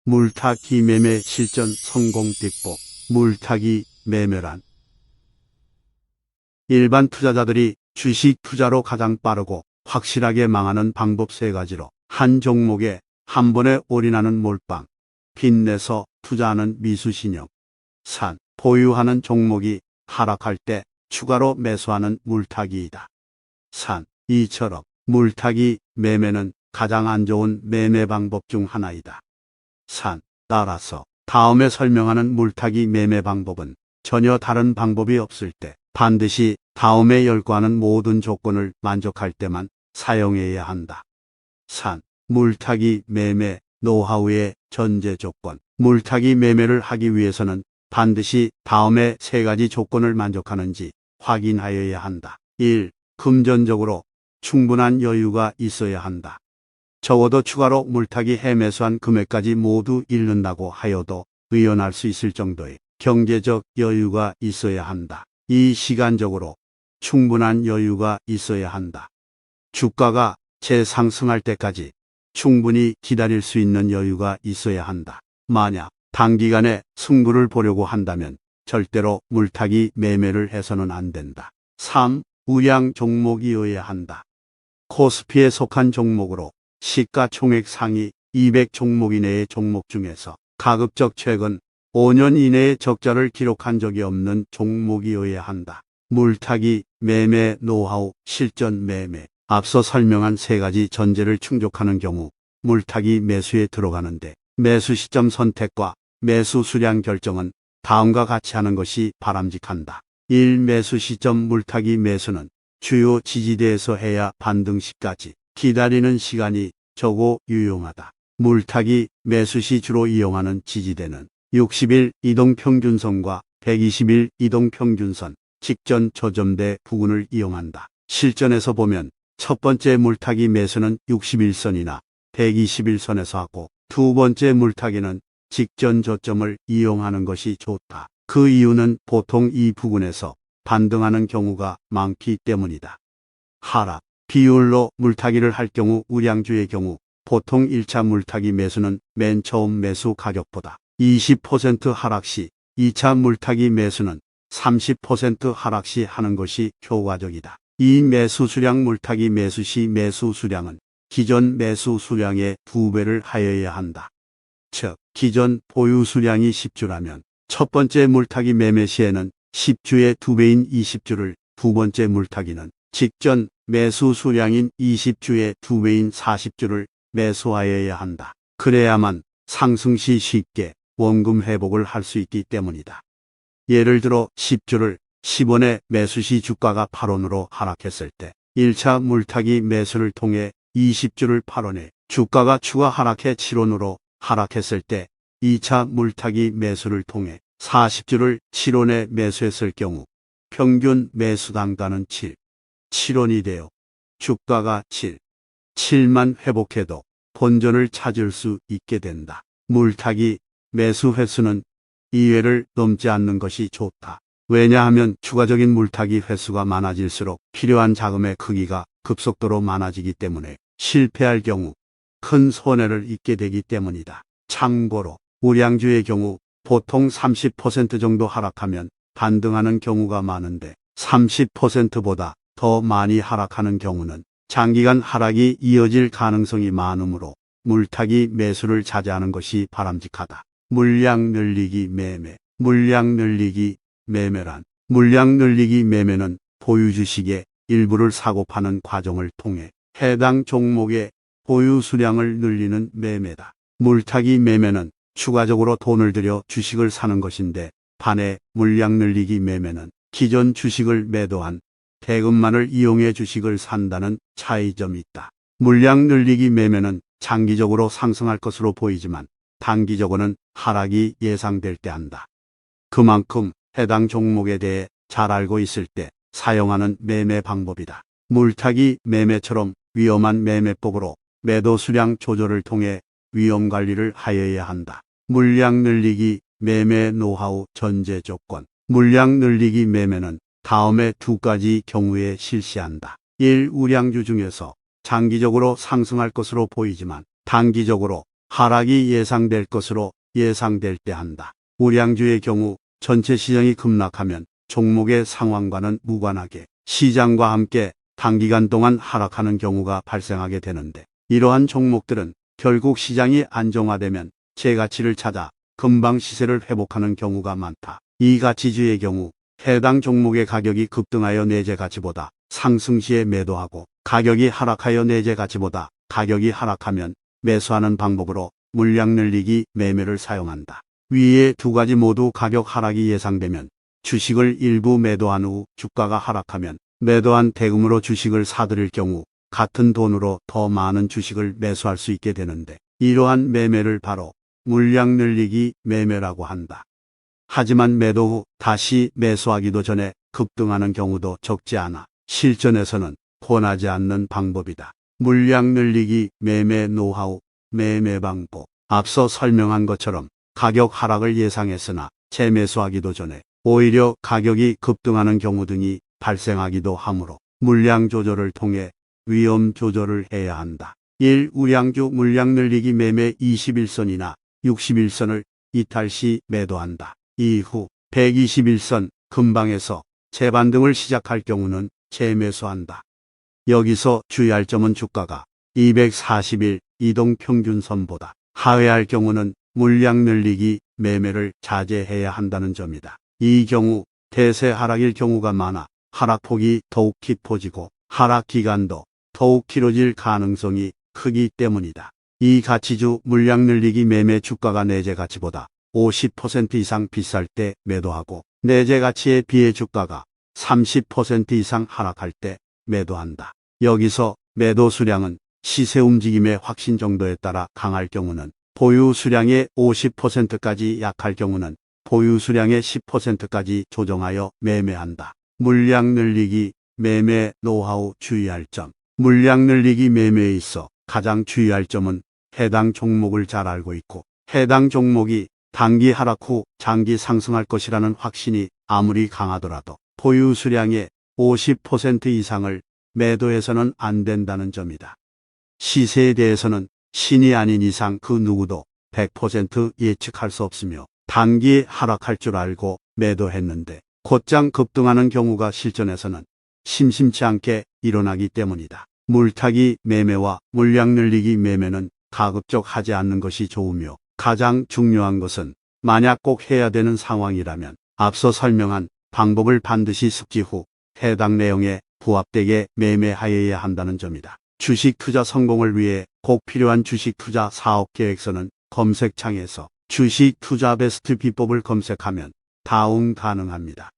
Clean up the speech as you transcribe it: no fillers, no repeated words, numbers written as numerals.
물타기 매매 실전 성공 뒷북. 물타기 매매란 일반 투자자들이 주식 투자로 가장 빠르고 확실하게 망하는 방법 세 가지로 한 종목에 한 번에 올인하는 몰빵, 빚내서 투자하는 미수신용, 산, 보유하는 종목이 하락할 때 추가로 매수하는 물타기이다. 산, 이처럼 물타기 매매는 가장 안 좋은 매매 방법 중 하나이다. 산, 따라서 다음에 설명하는 물타기 매매 방법은 전혀 다른 방법이 없을 때 반드시 다음에 열거하는 모든 조건을 만족할 때만 사용해야 한다. 산, 물타기 매매 노하우의 전제 조건. 물타기 매매를 하기 위해서는 반드시 다음에 세 가지 조건을 만족하는지 확인하여야 한다. 1. 금전적으로 충분한 여유가 있어야 한다. 적어도 추가로 물타기 해매수한 금액까지 모두 잃는다고 하여도 의연할 수 있을 정도의 경제적 여유가 있어야 한다. 2. 시간적으로 충분한 여유가 있어야 한다. 주가가 재상승할 때까지 충분히 기다릴 수 있는 여유가 있어야 한다. 만약 단기간에 승부를 보려고 한다면 절대로 물타기 매매를 해서는 안 된다. 3. 우량 종목이어야 한다. 코스피에 속한 종목으로 시가총액 상위 200 종목 이내의 종목 중에서 가급적 최근 5년 이내에 적자를 기록한 적이 없는 종목이어야 한다. 물타기 매매 노하우 실전 매매. 앞서 설명한 세 가지 전제를 충족하는 경우 물타기 매수에 들어가는데 매수 시점 선택과 매수 수량 결정은 다음과 같이 하는 것이 바람직한다. 1. 매수 시점. 물타기 매수는 주요 지지대에서 해야 반등 시까지 기다리는 시간이 적고 유용하다. 물타기 매수 시 주로 이용하는 지지대는 60일 이동평균선과 120일 이동평균선 직전 저점대 부근을 이용한다. 실전에서 보면 첫 번째 물타기 매수는 61선이나 121선에서 하고 두 번째 물타기는 직전 저점을 이용하는 것이 좋다. 그 이유는 보통 이 부근에서 반등하는 경우가 많기 때문이다. 하락 비율로 물타기를 할 경우 우량주의 경우 보통 1차 물타기 매수는 맨 처음 매수 가격보다 20% 하락 시 2차 물타기 매수는 30% 하락 시 하는 것이 효과적이다. 이 매수 수량. 물타기 매수 시 매수 수량은 기존 매수 수량의 2배를 하여야 한다. 즉 기존 보유 수량이 10주라면 첫 번째 물타기 매매 시에는 10주의 2배인 20주를, 두 번째 물타기는 직전 매수 수량인 20주의 2배인 40주를 매수하여야 한다. 그래야만 상승 시 쉽게 원금 회복을 할 수 있기 때문이다. 예를 들어 10주를 10원에 매수 시 주가가 8원으로 하락했을 때 1차 물타기 매수를 통해 20주를 8원에 주가가 추가 하락해 7원으로 하락했을 때 2차 물타기 매수를 통해 40주를 7원에 매수했을 경우 평균 매수 단가는 7원이 되어 주가가 7만 회복해도 본전을 찾을 수 있게 된다. 물타기 매수 횟수는 2회를 넘지 않는 것이 좋다. 왜냐하면 추가적인 물타기 횟수가 많아질수록 필요한 자금의 크기가 급속도로 많아지기 때문에 실패할 경우 큰 손해를 입게 되기 때문이다. 참고로 우량주의 경우 보통 30% 정도 하락하면 반등하는 경우가 많은데 30%보다 더 많이 하락하는 경우는 장기간 하락이 이어질 가능성이 많으므로 물타기 매수를 자제하는 것이 바람직하다. 물량 늘리기 매매. 물량 늘리기 매매란 물량 늘리기 매매는 보유 주식의 일부를 사고 파는 과정을 통해 해당 종목의 보유 수량을 늘리는 매매다. 물타기 매매는 추가적으로 돈을 들여 주식을 사는 것인데 반해 물량 늘리기 매매는 기존 주식을 매도한 대금만을 이용해 주식을 산다는 차이점이 있다. 물량 늘리기 매매는 장기적으로 상승할 것으로 보이지만 단기적으로는 하락이 예상될 때 한다. 그만큼 해당 종목에 대해 잘 알고 있을 때 사용하는 매매 방법이다. 물타기 매매처럼 위험한 매매법으로 매도 수량 조절을 통해 위험 관리를 하여야 한다. 물량 늘리기 매매 노하우 전제 조건. 물량 늘리기 매매는 다음의 두 가지 경우에 실시한다. 1. 우량주 중에서 장기적으로 상승할 것으로 보이지만 단기적으로 하락이 예상될 것으로 예상될 때 한다. 우량주의 경우 전체 시장이 급락하면 종목의 상황과는 무관하게 시장과 함께 단기간 동안 하락하는 경우가 발생하게 되는데, 이러한 종목들은 결국 시장이 안정화되면 재가치를 찾아 금방 시세를 회복하는 경우가 많다. 이 가치주의 경우 해당 종목의 가격이 급등하여 내재 가치보다 상승 시에 매도하고, 가격이 하락하여 내재 가치보다 가격이 하락하면 매수하는 방법으로 물량 늘리기 매매를 사용한다. 위의 두 가지 모두 가격 하락이 예상되면 주식을 일부 매도한 후 주가가 하락하면 매도한 대금으로 주식을 사들일 경우 같은 돈으로 더 많은 주식을 매수할 수 있게 되는데, 이러한 매매를 바로 물량 늘리기 매매라고 한다. 하지만 매도 후 다시 매수하기도 전에 급등하는 경우도 적지 않아 실전에서는 권하지 않는 방법이다. 물량 늘리기 매매 노하우, 매매 방법. 앞서 설명한 것처럼 가격 하락을 예상했으나 재매수하기도 전에 오히려 가격이 급등하는 경우 등이 발생하기도 하므로 물량 조절을 통해 위험 조절을 해야 한다. 1. 우량주 물량 늘리기 매매 21선이나 61선을 이탈 시 매도한다. 이후 121선 근방에서 재반등을 시작할 경우는 재매수한다. 여기서 주의할 점은 주가가 240일 이동평균선보다 하회할 경우는 물량 늘리기 매매를 자제해야 한다는 점이다. 이 경우 대세 하락일 경우가 많아 하락폭이 더욱 깊어지고 하락 기간도 더욱 길어질 가능성이 크기 때문이다. 이 가치주 물량 늘리기 매매 주가가 내재 가치보다 50% 이상 비쌀 때 매도하고, 내재 가치에 비해 주가가 30% 이상 하락할 때 매도한다. 여기서 매도 수량은 시세 움직임의 확신 정도에 따라 강할 경우는 보유 수량의 50%까지 약할 경우는 보유 수량의 10%까지 조정하여 매매한다. 물량 늘리기 매매 노하우 주의할 점. 물량 늘리기 매매에 있어 가장 주의할 점은 해당 종목을 잘 알고 있고, 해당 종목이 단기 하락 후 장기 상승할 것이라는 확신이 아무리 강하더라도 보유 수량의 50% 이상을 매도해서는 안 된다는 점이다. 시세에 대해서는 신이 아닌 이상 그 누구도 100% 예측할 수 없으며, 단기 하락할 줄 알고 매도했는데 곧장 급등하는 경우가 실전에서는 심심치 않게 일어나기 때문이다. 물타기 매매와 물량 늘리기 매매는 가급적 하지 않는 것이 좋으며, 가장 중요한 것은 만약 꼭 해야 되는 상황이라면 앞서 설명한 방법을 반드시 숙지 후 해당 내용에 부합되게 매매하여야 한다는 점이다. 주식 투자 성공을 위해 꼭 필요한 주식 투자 사업 계획서는 검색창에서 주식 투자 베스트 비법을 검색하면 다운 가능합니다.